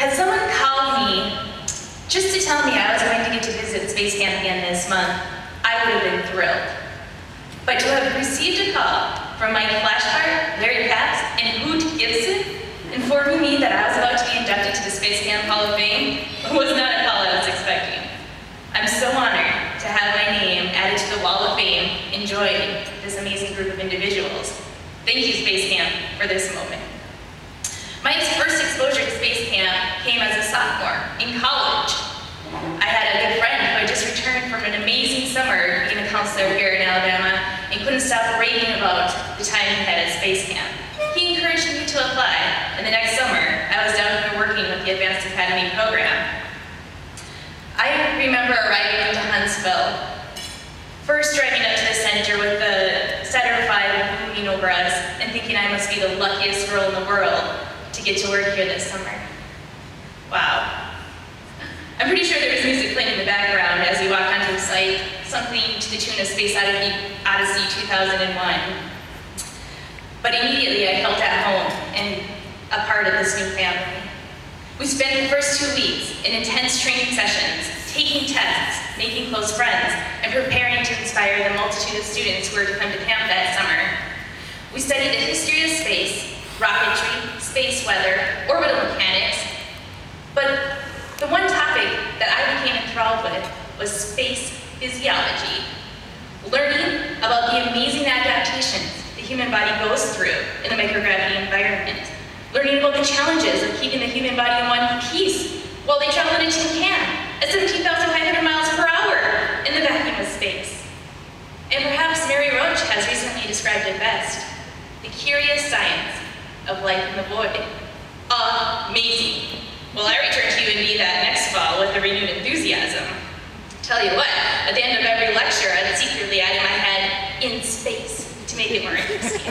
Had someone called me just to tell me I was going to get to visit space camp again this month, I would have been thrilled. But to have received a call from my flashcard, Larry Capps, and Hoot Gibson, informing me that I was about to be inducted to the Space Camp Hall of Fame was not a call I was expecting. I'm so honored to have my name added to the Wall of Fame and join this amazing group of individuals. Thank you, Space Camp, for this moment. My first exposure to Space Camp came as a sophomore in college. I had a good friend who had just returned from an amazing summer being a counselor here in Alabama and couldn't stop raving about the time he had at Space Camp. He encouraged me to apply, and the next summer, I was down here working with the Advanced Academy program. I remember arriving into Huntsville, first driving up to the center with the Saturn V looming over us and thinking I must be the luckiest girl in the world to get to work here this summer. Wow. I'm pretty sure there was music playing in the background as we walked onto the site, something to the tune of Space Odyssey 2001. But immediately I felt at home and a part of this new family. We spent the first 2 weeks in intense training sessions, taking tests, making close friends, and preparing to inspire the multitude of students who were to come to camp that summer. We studied the history of space, rocketry, space weather, orbital mechanics, but the one topic that I became enthralled with was space physiology, learning about the amazing adaptations the human body goes through in the microgravity environment, learning about the challenges of keeping the human body in one piece while they travel in a tin can at 17,500 miles per hour in the vacuum of space. And perhaps Mary Roach has recently described it best, the curious science of life in the void. Amazing. Well, I return to UND that next fall with a renewed enthusiasm. Tell you what, at the end of every lecture, I'd secretly add in my head, in space, to make it more interesting.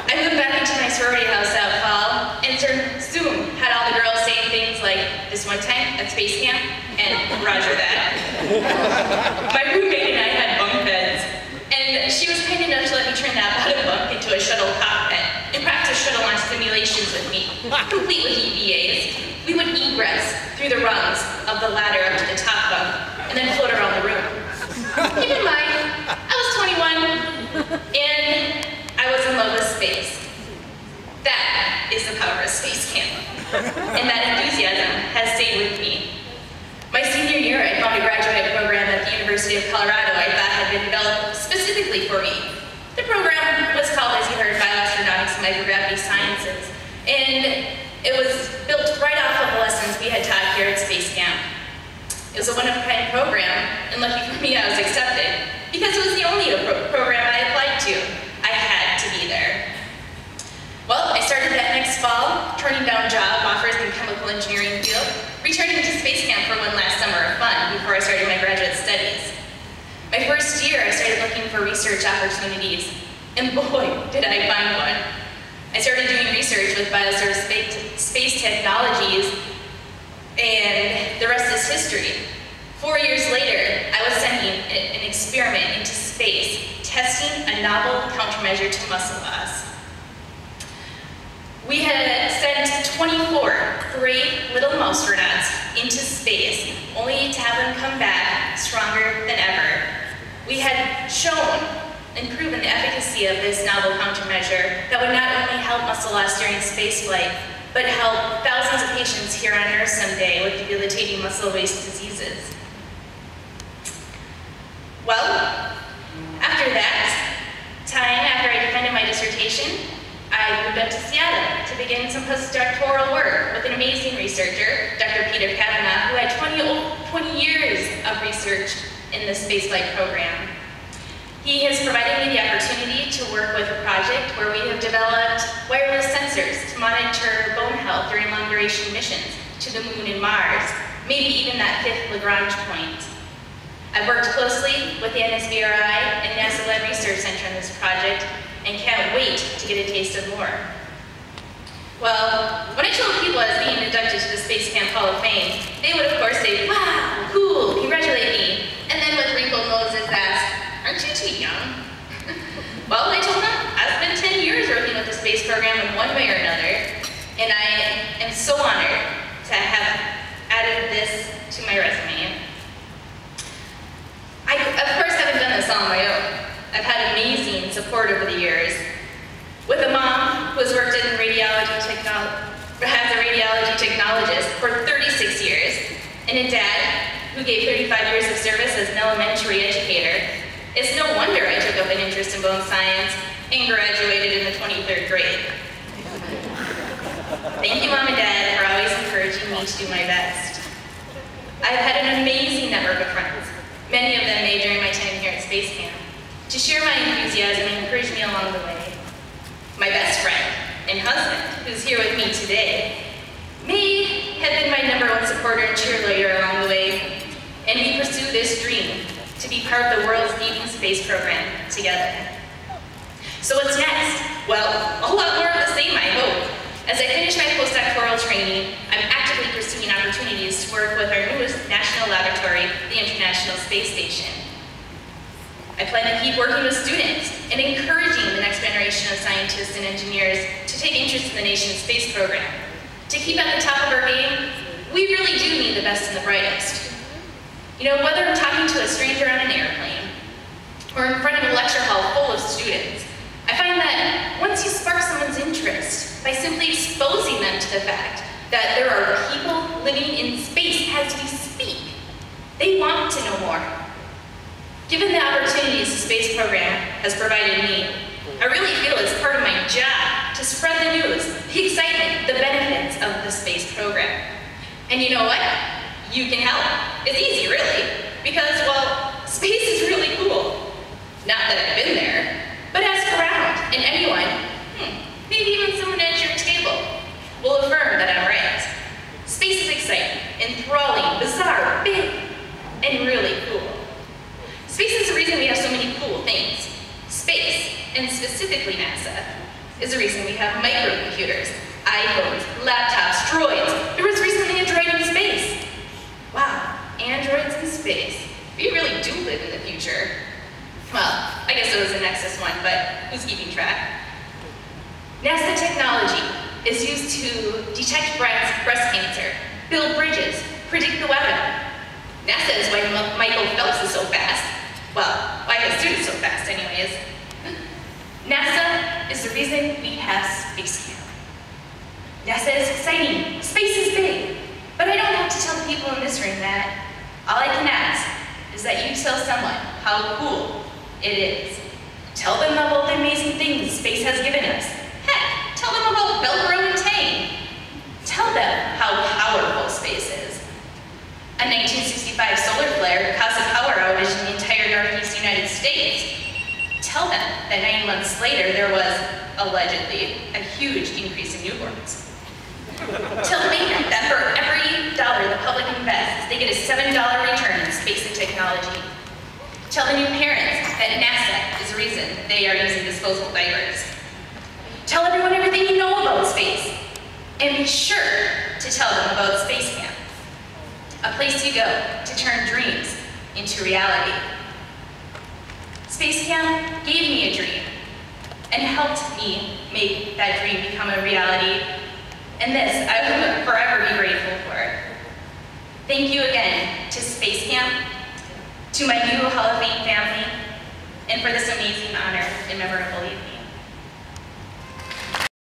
I moved back into my sorority house that fall, and soon had all the girls saying things like, this one time at space camp, and roger that. My roommate and I had bunk beds, and she was kind enough to let me turn that bottom bunk into a shuttle cockpit and practice shuttle launch simulations with me, complete with EVAs. We would egress through the rungs of the ladder up to the top bunk, and then float around the room. Keep in mind, I was 21, and I was in love with space. That is the power of space camp, and that enthusiasm has stayed with me. My senior year, I found a graduate program at the University of Colorado I thought had been developed specifically for me. The program was called, as you heard, Bioastronautics and Microgravity Sciences, and it was built right off of the lessons we had taught here at Space Camp. It was a one-of-a-kind program, and lucky for me, I was accepted, because it was the only program I applied to. I had to be there. Well, I started that next fall, turning down job offers in the chemical engineering field, returning to Space Camp for one last summer of fun before I started my graduate studies. My first year, I started looking for research opportunities, and boy, did I find one. I started doing research with Bioserve Space Technologies, and the rest is history. 4 years later, I was sending an experiment into space, testing a novel countermeasure to muscle loss. We had sent 24 brave little mousestronauts into space, only to have them come back stronger than ever. We had shown and proven the efficacy of this novel countermeasure that would not only help muscle loss during spaceflight, but help thousands of patients here on Earth someday with debilitating muscle waste diseases. Well, after that time, after I defended my dissertation, I moved up to Seattle to begin some postdoctoral work with an amazing researcher, Dr. Peter Kavanaugh, who had 20 years of research in the spaceflight program. He has provided me the opportunity to work with a project where we have developed wireless sensors to monitor bone health during long-duration missions to the Moon and Mars, maybe even that fifth Lagrange point. I've worked closely with the NSBRI and NASA-led Research Center on this project and can't wait to get a taste of more. Well, when I told people I was being inducted to the Space Camp Hall of Fame, they would of course say, wow, cool, congratulate me. And then with wrinkled noses ask, aren't you too young? Well, I told them, I've spent 10 years working with the space program in one way or another, and I am so so honored to have added this to my resume. I, of course, haven't done this all on my own. I've had amazing support over the years. With a mom who has worked as a radiated technologist for 36 years, and a dad who gave 35 years of service as an elementary educator, it's no wonder I took up an interest in bone science and graduated in the 23rd grade. Thank you, Mom and Dad, for always encouraging me to do my best. I've had an amazing network of friends, many of them made during my time here at Space Camp, to share my enthusiasm and encourage me along the way. My best friend and husband, who's here with me today, may have been my #1 supporter and cheerleader along the way, and we pursue this dream to be part of the world's leading space program together. So what's next? Well, a whole lot more of the same, I hope. As I finish my postdoctoral training, I'm actively pursuing opportunities to work with our newest national laboratory, the International Space Station. I plan to keep working with students and encouraging the next generation of scientists and engineers to take interest in the nation's space program. To keep at the top of our game, we really do need the best and the brightest. You know, whether I'm talking to a stranger on an airplane or in front of a lecture hall full of students, I find that once you spark someone's interest by simply exposing them to the fact that there are people living in space as we speak, they want to know more. Given the opportunities the space program has provided me, I really feel it's part of my job to spread the news, the excitement, the benefits of the space program. And you know what? You can help. It's easy, really, because, well, space is really cool. Not that I've been there, but ask around, and anyone, maybe even someone at your table, will affirm that I'm right. Space is exciting, enthralling, bizarre, big, and really cool. Space is the reason we have so many cool things. Space, and specifically NASA, is the reason we have microcomputers, iPhones, laptops, droids. There was recently a droid in space. Wow, androids in space. We really do live in the future. Well, I guess it was a Nexus one, but who's keeping track? NASA technology is used to detect breast cancer, build bridges, predict the weather. NASA is why Michael Phelps is so fast. Well, why his students so fast anyways. NASA is the reason we have Space Camp. NASA is exciting, space is big, but I don't have to tell the people in this room that. All I can ask is that you tell someone how cool it is. Tell them about the amazing things space has given us. Heck, tell them about Velcro and Tang. Tell them how powerful space is. A 1965 solar flare caused a power outage in the entire northeast United States. Tell them that 9 months later there was, allegedly, a huge increase in newborns. Tell me that for every dollar the public invests, they get a $7 return in space and technology. Tell the new parents that NASA is the reason they are using disposable diapers. Tell everyone everything you know about space. And be sure to tell them about Space Camp, a place you go to turn dreams into reality. Space Camp gave me a dream and helped me make that dream become a reality. And this I will forever be grateful for. Thank you again to Space Camp, to my new Hall of Fame family, and for this amazing honor and memorable evening.